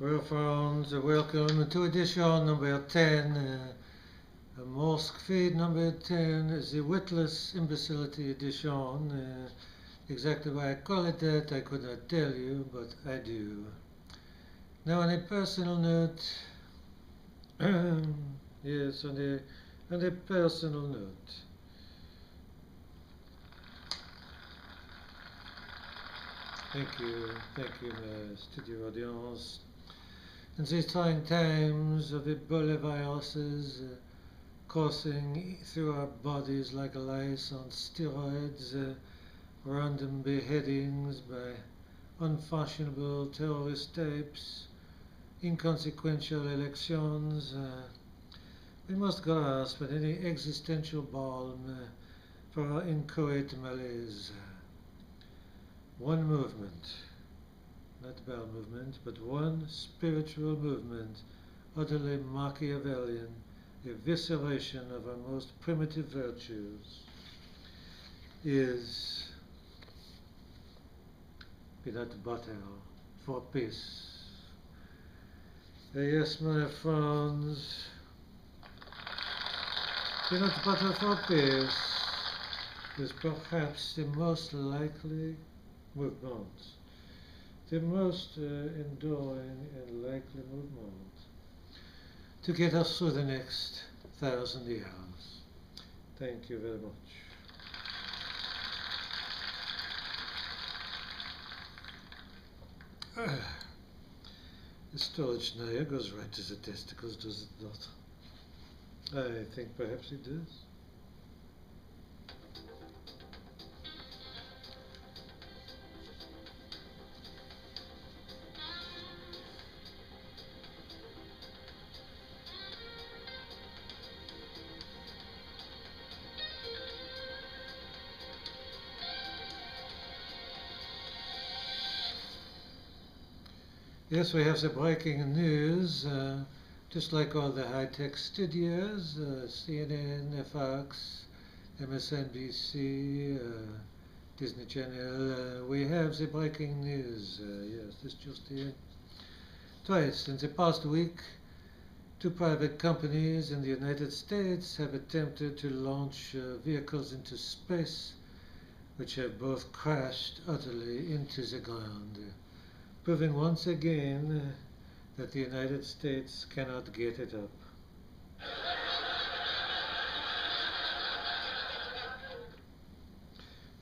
Well, friends, welcome to edition number 10. Morsk feed number 10 is the Witless Imbecility edition. Exactly why I call it that, I could not tell you, but I do. Now, on a personal note, yes, on a personal note. Thank you, my studio audience. In these trying times of Ebola viruses coursing through our bodies like lice on steroids, random beheadings by unfashionable terrorist types, inconsequential elections, we must grasp at any existential balm for our inchoate malaise. One movement, not bowel movement, but one spiritual movement, utterly Machiavellian, evisceration of our most primitive virtues, is peanut butter for peace. Yes, my friends, peanut butter for peace is perhaps the most likely movement, the most enduring and likely movement to get us through the next 1,000 years. Thank you very much. The storage nail goes right to the testicles, does it not? I think perhaps it does. Yes, we have the breaking news, just like all the high-tech studios, CNN, FX, MSNBC, Disney Channel. We have the breaking news. Yes, this just in. Twice in the past week, two private companies in the United States have attempted to launch vehicles into space, which have both crashed utterly into the ground, proving once again that the United States cannot get it up.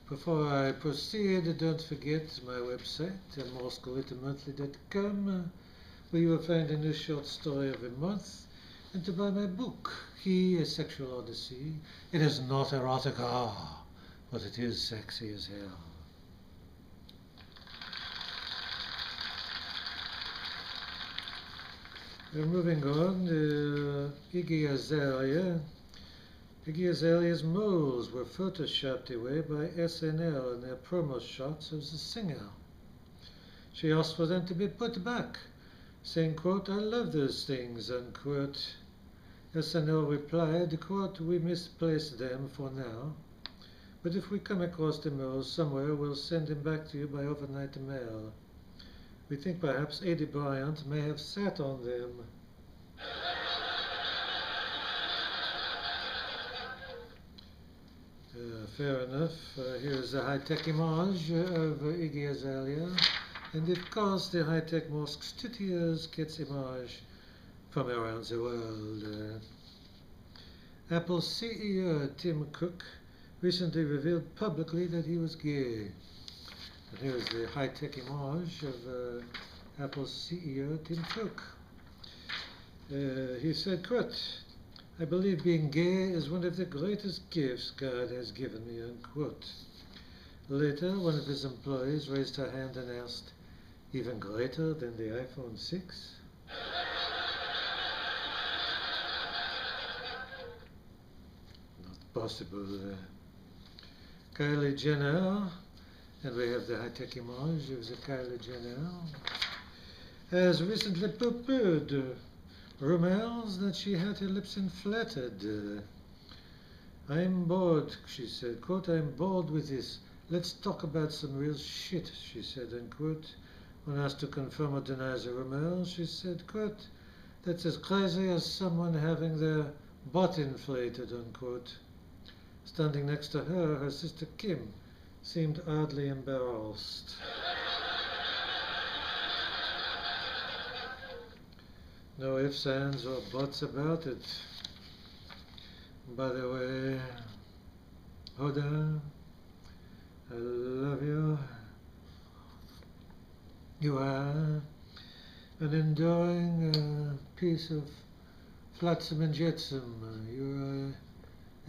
Before I proceed, don't forget my website, morskmonthly.com, where you will find a new short story every month, and to buy my book, He, A Sexual Odyssey. It is not erotica, but it is sexy as hell. Moving on, Iggy Azalea. Iggy Azalea's moles were photoshopped away by SNL in their promo shots of the singer. She asked for them to be put back, saying, quote, "I love those things," unquote. SNL replied, quote, "We misplaced them for now, but if we come across the moles somewhere, we'll send them back to you by overnight mail. We think perhaps Aidy Bryant may have sat on them." Fair enough. Here's a high-tech image of Iggy Azalea. And of course, the high-tech Morsk studios gets image from around the world. Apple CEO Tim Cook recently revealed publicly that he was gay. And here's the high-tech image of Apple CEO Tim Cook. He said, quote, "I believe being gay is one of the greatest gifts God has given me," unquote. Later, one of his employees raised her hand and asked, "Even greater than the iPhone 6? Not possible. Kylie Jenner, and we have the high-tech image of the Kylie Jenner, has recently poo-pooed rumors that she had her lips inflated. "I'm bored," she said, quote, "I'm bored with this. Let's talk about some real shit," she said, unquote, When asked to confirm or deny the rumor, she said, quote, "That's as crazy as someone having their butt inflated," unquote. Standing next to her, her sister Kim seemed oddly embarrassed. No ifs, ands, or buts about it. By the way, Hoda, I love you. You are an enduring piece of flotsam and jetsam. You're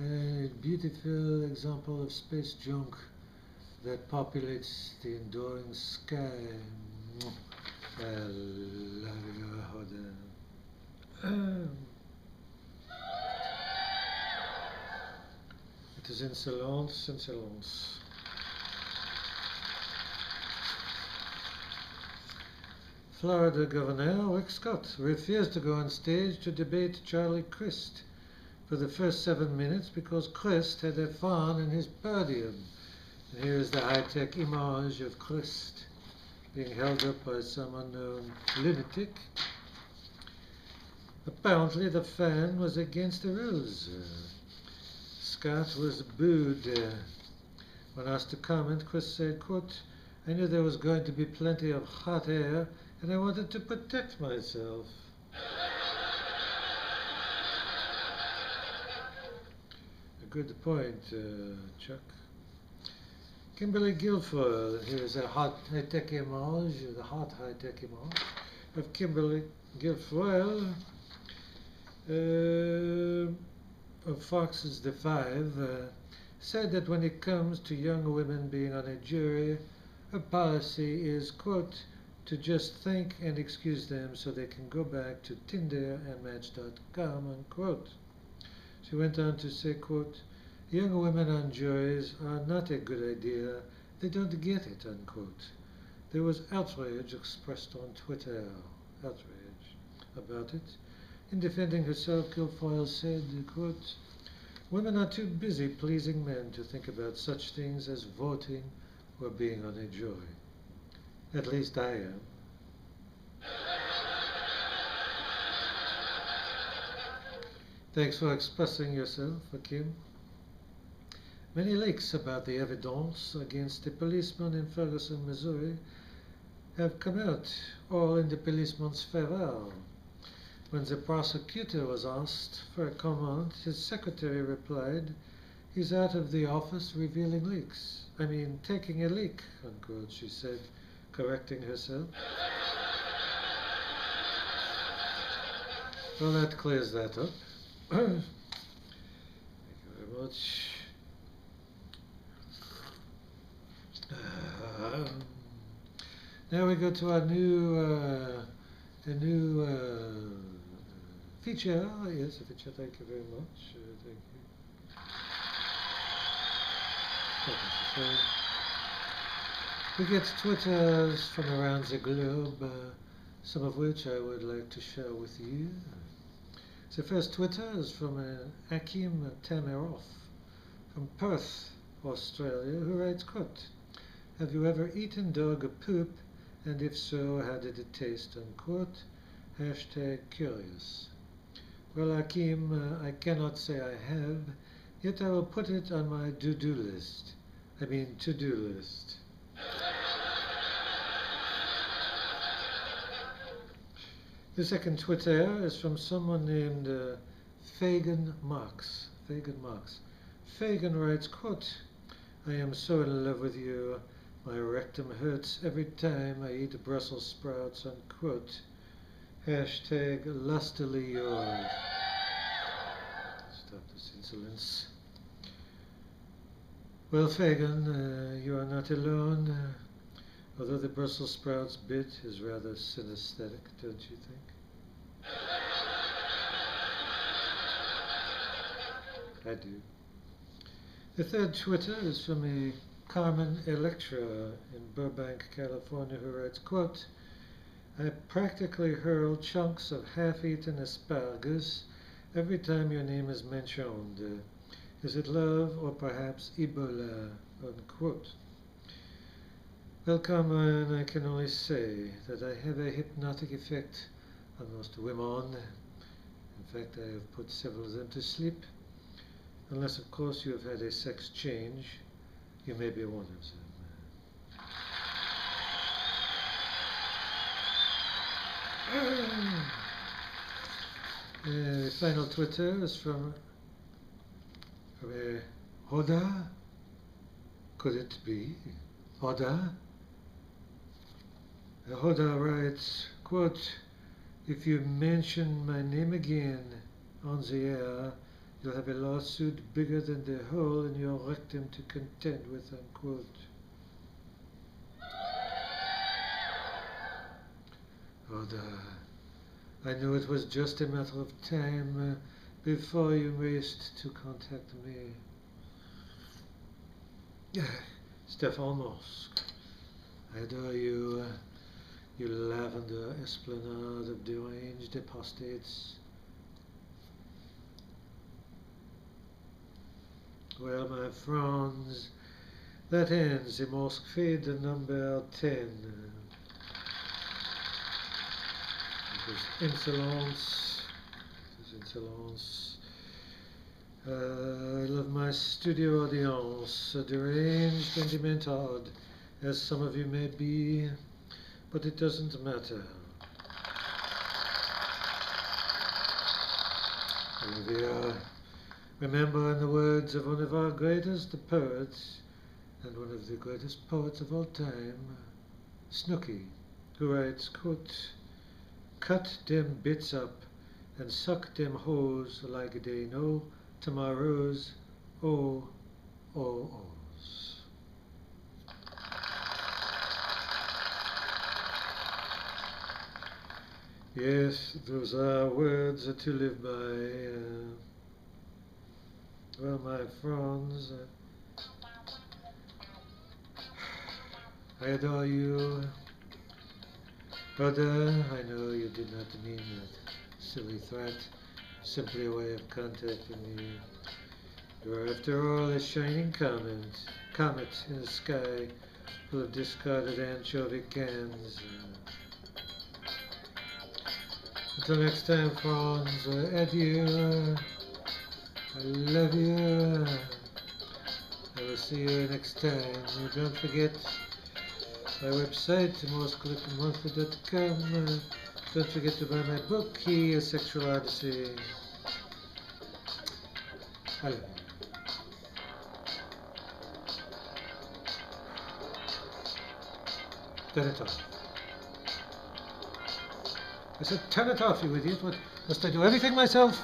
a beautiful example of space junk that populates the enduring sky. I love you, Hoda. It is insolence, insolence. Florida Governor Rick Scott refused to go on stage to debate Charlie Crist for the first 7 minutes because Crist had a fawn in his podium. And here is the high-tech image of Crist being held up by some unknown lunatic. Apparently the fan was against the rules. Scott was booed. When asked to comment, Crist said, quote, "I knew there was going to be plenty of hot air and I wanted to protect myself." A good point, Chuck. Kimberly Guilfoyle, here's a hot high-tech image, the hot high-tech image of Kimberly Guilfoyle of Fox's The Five, said that when it comes to young women being on a jury, her policy is, quote, "to just think and excuse them so they can go back to Tinder and Match.com," unquote. She went on to say, quote, "Young women on juries are not a good idea. They don't get it," unquote. There was outrage expressed on Twitter, outrage about it. In defending herself, Guilfoyle said, quote, "Women are too busy pleasing men to think about such things as voting or being on a jury. At least I am." Thanks for expressing yourself, Kim. Many leaks about the evidence against a policeman in Ferguson, Missouri have come out, all in the policeman's favor. When the prosecutor was asked for a comment, his secretary replied, "He's out of the office revealing leaks. I mean, taking a leak," unquote, she said, correcting herself. Well, that clears that up. Thank you very much. Now we go to our new feature. Yes, a feature. Thank you very much. Thank you. We get Twitters from around the globe, some of which I would like to share with you. The first Twitter is from Akim Tamiroff from Perth, Australia, who writes, quote, "Have you ever eaten dog poop, and if so, how did it taste?" unquote. #curious. Well, Akim, I cannot say I have, yet I will put it on my to-do list. The second Twitter is from someone named Fagan Marks. Fagan writes, quote, "I am so in love with you. My rectum hurts every time I eat Brussels sprouts," unquote. #lustily yours. Stop this insolence. Well, Fagan, you are not alone. Although the Brussels sprouts bit is rather synesthetic, don't you think? I do. The third Twitter is from a Carmen Electra in Burbank, California, who writes, quote, "I practically hurl chunks of half-eaten asparagus every time your name is mentioned. Is it love or perhaps Ebola?" unquote. Welcome, and I can only say that I have a hypnotic effect on most women. In fact, I have put several of them to sleep. Unless, of course, you have had a sex change, you may be one of them. The final Twitter is from Hoda. Could it be Hoda? Hoda writes, quote, "If you mention my name again on the air, you'll have a lawsuit bigger than the hole in your rectum to contend with," unquote. Hoda, I knew it was just a matter of time before you raced to contact me. Stefan Morsk, I adore you, you lavender esplanade of deranged apostates. Well, my friends, that ends the Morsk feed number 10. It was insolence. I love my studio audience, deranged and demented, as some of you may be, but it doesn't matter. Olivia, remember, in the words of one of our greatest poets, and one of the greatest poets of all time, Snooky, who writes, quote, "Cut them bits up and suck them hoes like they know tomorrow's ohs." Yes, those are words to live by. Well, my friends, I adore you. Hoda, I know you did not mean that silly threat, simply a way of contacting me. You are, after all, a shining comet in the sky full of discarded anchovy cans. Until next time, friends, adieu. I love you. I will see you next time. Don't forget my website, morsklicandmonthly.com. Don't forget to buy my book, Key, A Sexual Odyssey. I love you. Turn it off. I said turn it off, you idiot. What, must I do everything myself?